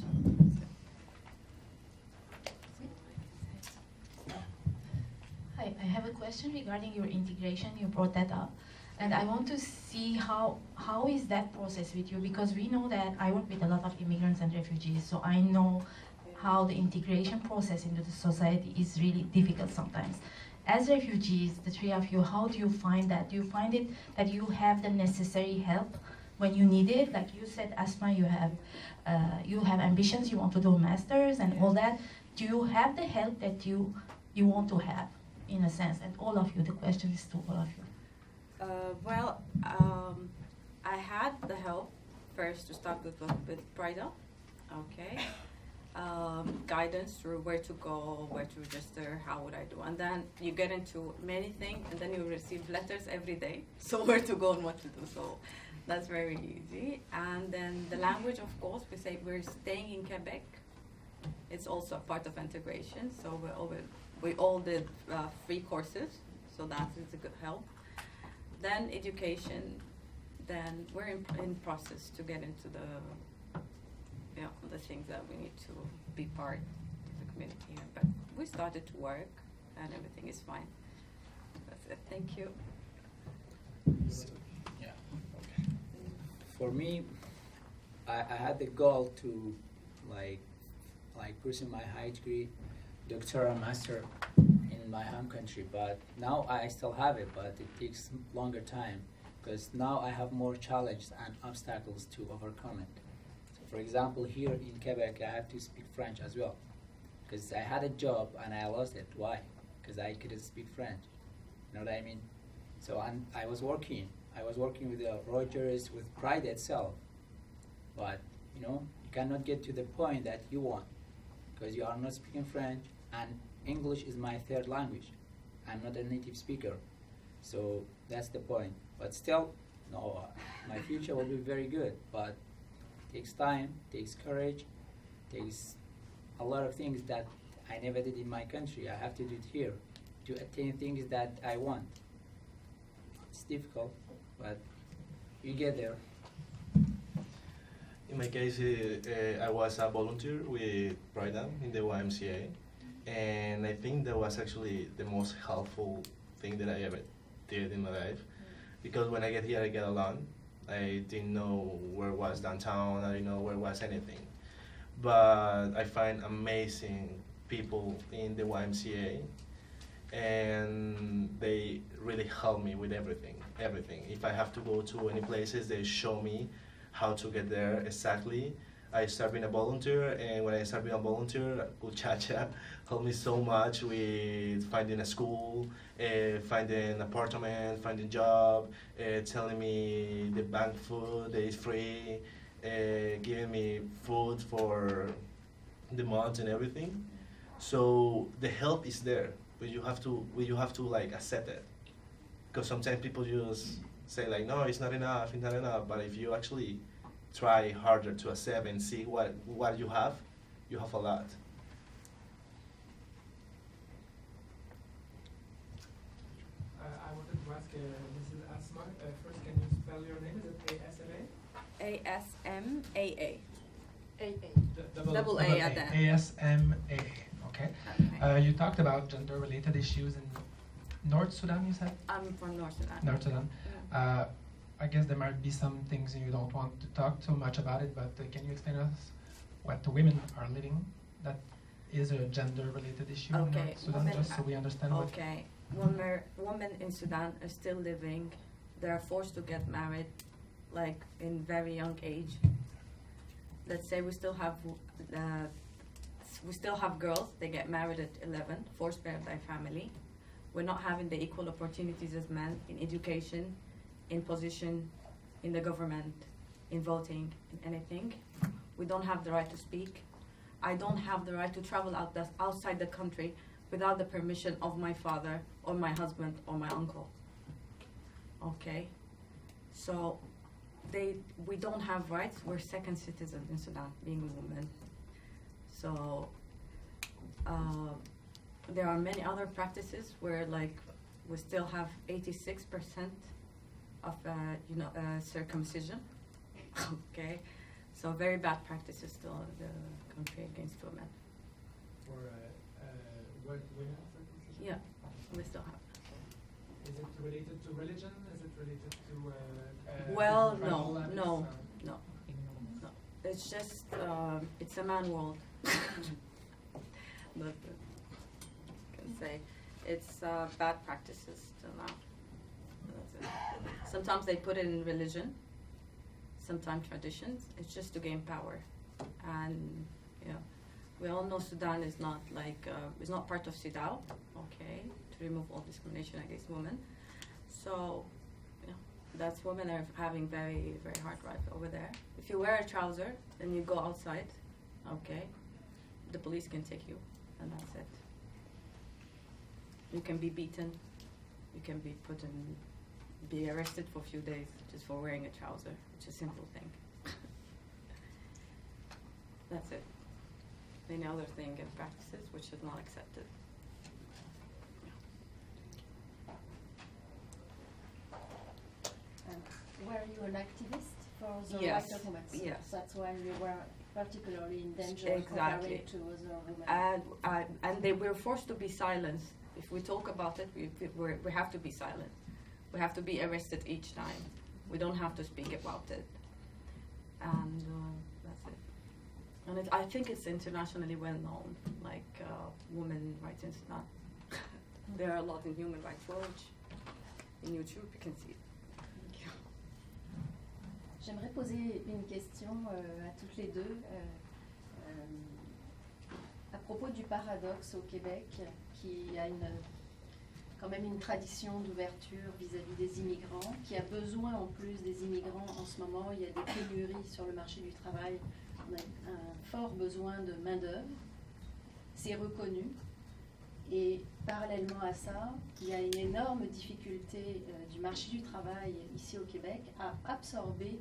Speaker 13: Hi, I have a question regarding your integration. You brought that up. And I want to see how is that process with you, because we know that I work with a lot of immigrants and refugees, so I know how the integration process into the society is really difficult sometimes. As refugees, the three of you, how do you find that? Do you find it that you have the necessary help when you need it? Like you said, Asma, you have ambitions, you want to do a master's and all that. Do you have the help that you want to have, in a sense? And all of you, the question is to all of you.
Speaker 8: I had the help first to start with PRAIDA, okay. Guidance through where to go, where to register, how would I do, and then you get into many things, and then you receive letters every day, so where to go and what to do, so that's very easy. And then the language, of course, we say we're staying in Quebec, it's also a part of integration, so we all did free courses, so that is a good help. Then education, then we're in process to get into the things that we need to be part of the community here. But we started to work and everything is fine. That's it. Thank you.
Speaker 5: Yeah. Okay. For me, I had the goal to like pursue my high degree, doctoral, master in my home country, but now I still have it, but it takes longer time because now I have more challenges and obstacles to overcome it. So for example, here in Quebec, I have to speak French as well because I had a job and I lost it. Why? Because I couldn't speak French. You know what I mean? So I was working with Rogers, with PRAIDA itself, but you know, you cannot get to the point that you want because you are not speaking French, and English is my third language. I'm not a native speaker, so that's the point. But still, no, my future will be very good, but it takes time, takes courage, takes a lot of things that I never did in my country. I have to do it here to attain things that I want. It's difficult, but you get there.
Speaker 7: In my case, I was a volunteer with PRAIDA in the YMCA, and I think that was actually the most helpful thing that I ever did in my life, because when I get here, I get alone. I didn't know where was downtown, I didn't know where was anything. But I find amazing people in the YMCA, and they really help me with everything. If I have to go to any places, they show me how to get there exactly. I started being a volunteer, and when I started being a volunteer, Chacha helped me so much with finding a school, finding an apartment, finding a job, telling me the bank food is free, giving me food for the month and everything. So the help is there, but you have to like accept it, because sometimes people just say like, no, it's not enough. But if you actually try harder to accept and see what you have a lot.
Speaker 10: I wanted to ask Mrs. Asma, first can you spell your name? Is it A-S-M-A?
Speaker 8: A-S-M-A-A.
Speaker 10: A-A.
Speaker 8: Double A at the end.
Speaker 10: A-S-M-A-A, okay. You talked about gender-related issues in North Sudan, you said?
Speaker 8: I'm from North Sudan.
Speaker 10: North Sudan.
Speaker 8: Yeah.
Speaker 10: I guess there might be some things you don't want to talk too much about it, but can you explain us what the women are living that is a gender-related issue in North Sudan, just so we understand what...
Speaker 8: Okay, women in Sudan are still living, they are forced to get married, like in very young age. Let's say we still have girls, they get married at 11, forced by their family. We're not having the equal opportunities as men in education, in position, in the government, in voting, in anything. We don't have the right to speak. I don't have the right to travel outside the country without the permission of my father or my husband or my uncle. Okay? So we don't have rights. We're second citizens in Sudan, being a woman. So there are many other practices where, like, we still have 86% of circumcision. Okay, so very bad practices still in the country against women.
Speaker 10: For what women circumcision?
Speaker 8: Yeah, we still have.
Speaker 10: Is it related to religion? Is it related to?
Speaker 8: Well, no. It's just it's a man world. But I can say it's bad practices till now. That's it. Sometimes they put it in religion, sometimes traditions. It's just to gain power, and we all know Sudan is not like is not part of CEDAW, okay, to remove all discrimination against women. So that's women are having very, very hard life over there. If you wear a trouser and you go outside, okay, the police can take you, and that's it. You can be beaten, you can be be arrested for a few days just for wearing a trouser, which is a simple thing. That's it. Any other thing and practices which is not accepted.
Speaker 6: Were you an activist for the
Speaker 8: Yes.
Speaker 6: right of women?
Speaker 8: Yes.
Speaker 6: That's why you were particularly in danger
Speaker 8: Exactly.
Speaker 6: compared to other women.
Speaker 8: And they were forced to be silenced. If we talk about it, we have to be silent. We have to be arrested each time. We don't have to speak about it. And that's it. And I think it's internationally well known, like women rights in Sudan. There are a lot in Human Rights Watch. In YouTube, you can see it.
Speaker 6: J'aimerais poser une question à toutes les deux à propos du paradoxe au Québec qui a quand même une tradition d'ouverture vis-à-vis des immigrants, qui a besoin en plus des immigrants en ce moment. Il y a des pénuries sur le marché du travail, on a un fort besoin de main-d'œuvre, c'est reconnu. Et parallèlement à ça, il y a une énorme difficulté du marché du travail ici au Québec à absorber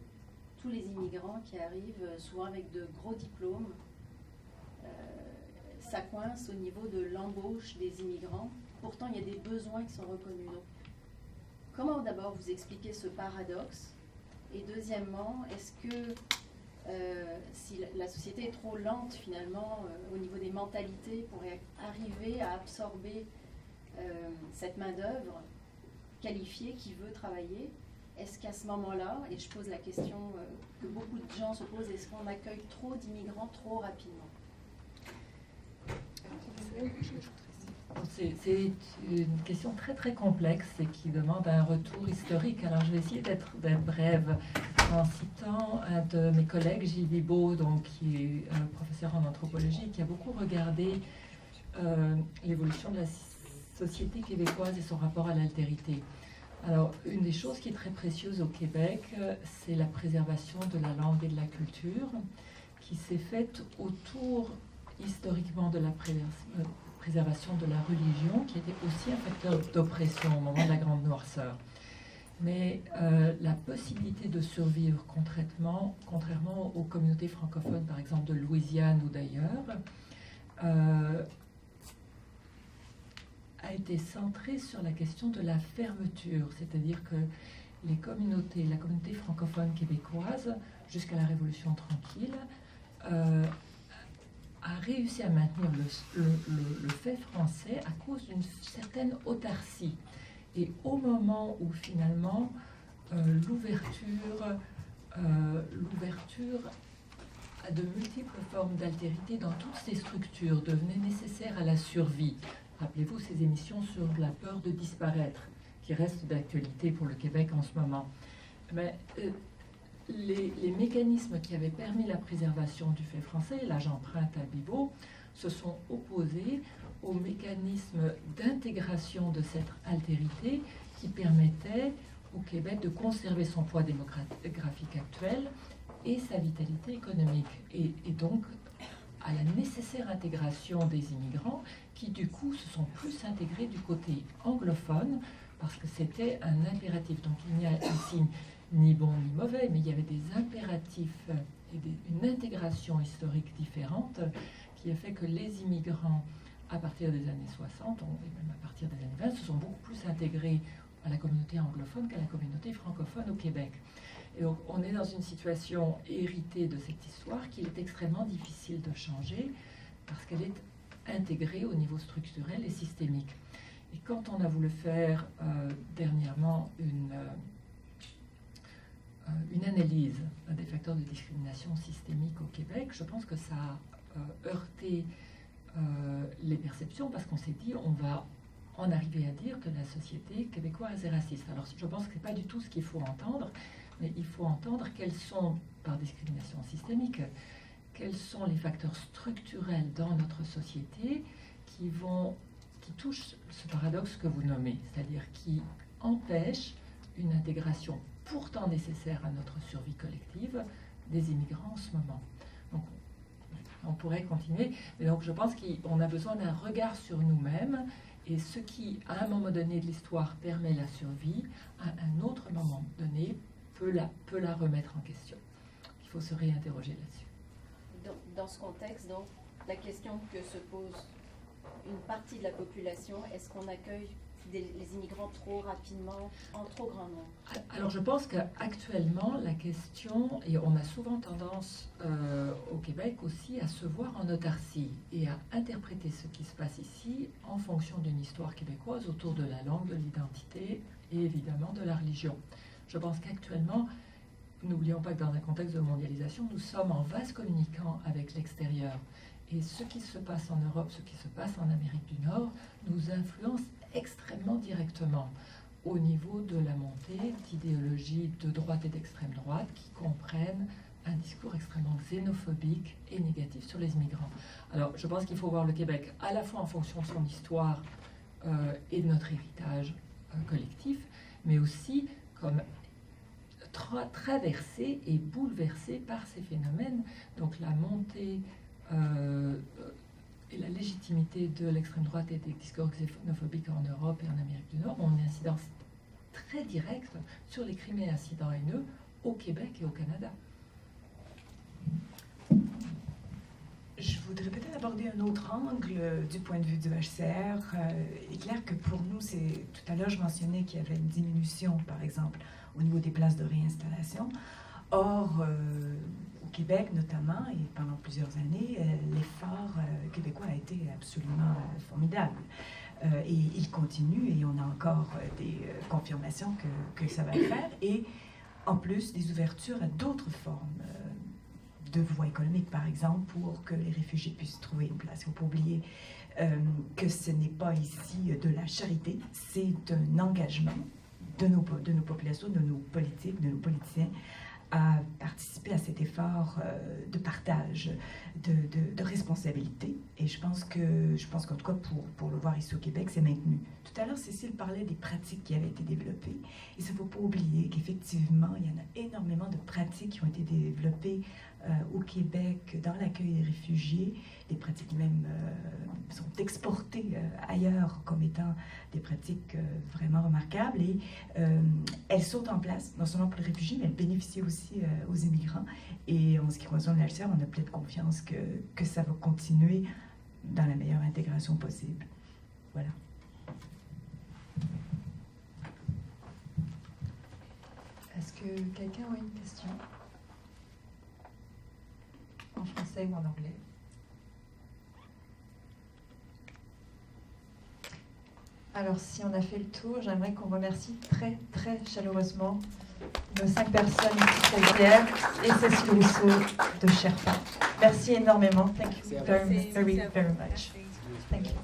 Speaker 6: tous les immigrants qui arrivent souvent avec de gros diplômes. Ça coince au niveau de l'embauche des immigrants. Pourtant, il y a des besoins qui sont reconnus. Donc, comment d'abord vous expliquez ce paradoxe? Et deuxièmement, est-ce que si la société est trop lente finalement au niveau des mentalités pour arriver à absorber cette main-d'œuvre qualifiée qui veut travailler, est-ce qu'à ce moment-là, et je pose la question que beaucoup de gens se posent, est-ce qu'on accueille trop d'immigrants trop rapidement?
Speaker 9: C'est une question très très complexe et qui demande un retour historique. Alors je vais essayer d'être brève en citant un de mes collègues, Gilles Bibeau, donc, qui est professeur en anthropologie, qui a beaucoup regardé l'évolution de la société québécoise et son rapport à l'altérité. Alors une des choses qui est très précieuse au Québec, c'est la préservation de la langue et de la culture qui s'est faite autour historiquement de la préservation de la religion, qui était aussi un facteur d'oppression au moment de la Grande Noirceur. Mais la possibilité de survivre contrairement aux communautés francophones, par exemple de Louisiane ou d'ailleurs, a été centrée sur la question de la fermeture, c'est-à-dire que la communauté francophone québécoise, jusqu'à la Révolution tranquille, a réussi à maintenir le fait français à cause d'une certaine autarcie. Et au moment où finalement l'ouverture à de multiples formes d'altérité dans toutes ces structures devenait nécessaire à la survie. Rappelez-vous ces émissions sur la peur de disparaître, qui restent d'actualité pour le Québec en ce moment. Mais, les mécanismes qui avaient permis la préservation du fait français, là j'emprunte à Bibeau, se sont opposés aux mécanismes mécanismes d'intégration de cette altérité qui permettaient au Québec de conserver son poids démographique actuel et sa vitalité économique, et donc à la nécessaire intégration des immigrants qui du coup se sont plus intégrés du côté anglophone parce que c'était un impératif. Donc il n'y a ici ni bon ni mauvais, mais il y avait des impératifs et une intégration historique différente qui a fait que les immigrants à partir des années 60 et même à partir des années 20 se sont beaucoup plus intégrés à la communauté anglophone qu'à la communauté francophone au Québec. Et donc, on est dans une situation héritée de cette histoire qu'il est extrêmement difficile de changer parce qu'elle est intégrée au niveau structurel et systémique. Et quand on a voulu faire dernièrement une analyse des facteurs de discrimination systémique au Québec, je pense que ça a heurté les perceptions parce qu'on s'est dit on va en arriver à dire que la société québécoise est raciste. Alors je pense que ce n'est pas du tout ce qu'il faut entendre, mais il faut entendre quels sont, par discrimination systémique, quels sont les facteurs structurels dans notre société qui touchent ce paradoxe que vous nommez, c'est-à-dire qui empêchent une intégration pourtant nécessaire à notre survie collective des immigrants en ce moment. Donc, on pourrait continuer, mais donc je pense qu'on a besoin d'un regard sur nous-mêmes, et ce qui, à un moment donné de l'histoire, permet la survie, à un autre moment donné, peut la remettre en question. Il faut se réinterroger là-dessus.
Speaker 6: Dans ce contexte, donc, la question que se pose une partie de la population, est-ce qu'on accueille les immigrants trop rapidement, en trop grand nombre?
Speaker 9: Alors je pense qu'actuellement, la question, et on a souvent tendance au Québec aussi à se voir en autarcie et à interpréter ce qui se passe ici en fonction d'une histoire québécoise autour de la langue, de l'identité et évidemment de la religion. Je pense qu'actuellement, n'oublions pas que dans un contexte de mondialisation, nous sommes en vase communicant avec l'extérieur. Et ce qui se passe en Europe, ce qui se passe en Amérique du Nord, nous influence extrêmement directement au niveau de la montée d'idéologies de droite et d'extrême droite qui comprennent un discours extrêmement xénophobique et négatif sur les immigrants. Alors, je pense qu'il faut voir le Québec à la fois en fonction de son histoire et de notre héritage collectif, mais aussi comme traversé et bouleversé par ces phénomènes. Donc, la montée et la légitimité de l'extrême droite et des discours xénophobiques en Europe et en Amérique du Nord ont une incidence très directe sur les crimes et incidents haineux au Québec et au Canada.
Speaker 3: Je voudrais peut-être aborder un autre angle du point de vue du HCR. Il est clair que pour nous, tout à l'heure, je mentionnais qu'il y avait une diminution, par exemple, au niveau des places de réinstallation. Or, au Québec notamment, et pendant plusieurs années, l'effort québécois a été absolument formidable. Et il continue, et on a encore des confirmations que ça va le faire. Et en plus, des ouvertures à d'autres formes de voies économiques, par exemple, pour que les réfugiés puissent trouver une place. Il ne faut pas oublier que ce n'est pas ici de la charité, c'est un engagement de nos populations, de nos politiques, de nos politiciens, à participer à cet effort de partage, de responsabilité. Et je pense qu'en tout cas, pour le voir ici au Québec, c'est maintenu. Tout à l'heure, Cécile parlait des pratiques qui avaient été développées. Et il ne faut pas oublier qu'effectivement, il y en a énormément de pratiques qui ont été développées au Québec dans l'accueil des réfugiés. Les pratiques même sont exportées ailleurs comme étant des pratiques vraiment remarquables. Et elles sont en place, non seulement pour les réfugiés, mais elles bénéficient aussi aux immigrants. Et en ce qui concerne l'HCR, on a pleine confiance que ça va continuer dans la meilleure intégration possible. Voilà.
Speaker 1: Est-ce que quelqu'un a une question? En français ou en anglais? Alors, si on a fait le tour, j'aimerais qu'on remercie très, très chaleureusement nos 5 personnes ici présentes et Cécile Rousseau de Sherpa. Merci énormément. Thank you very, very, very much. Thank you.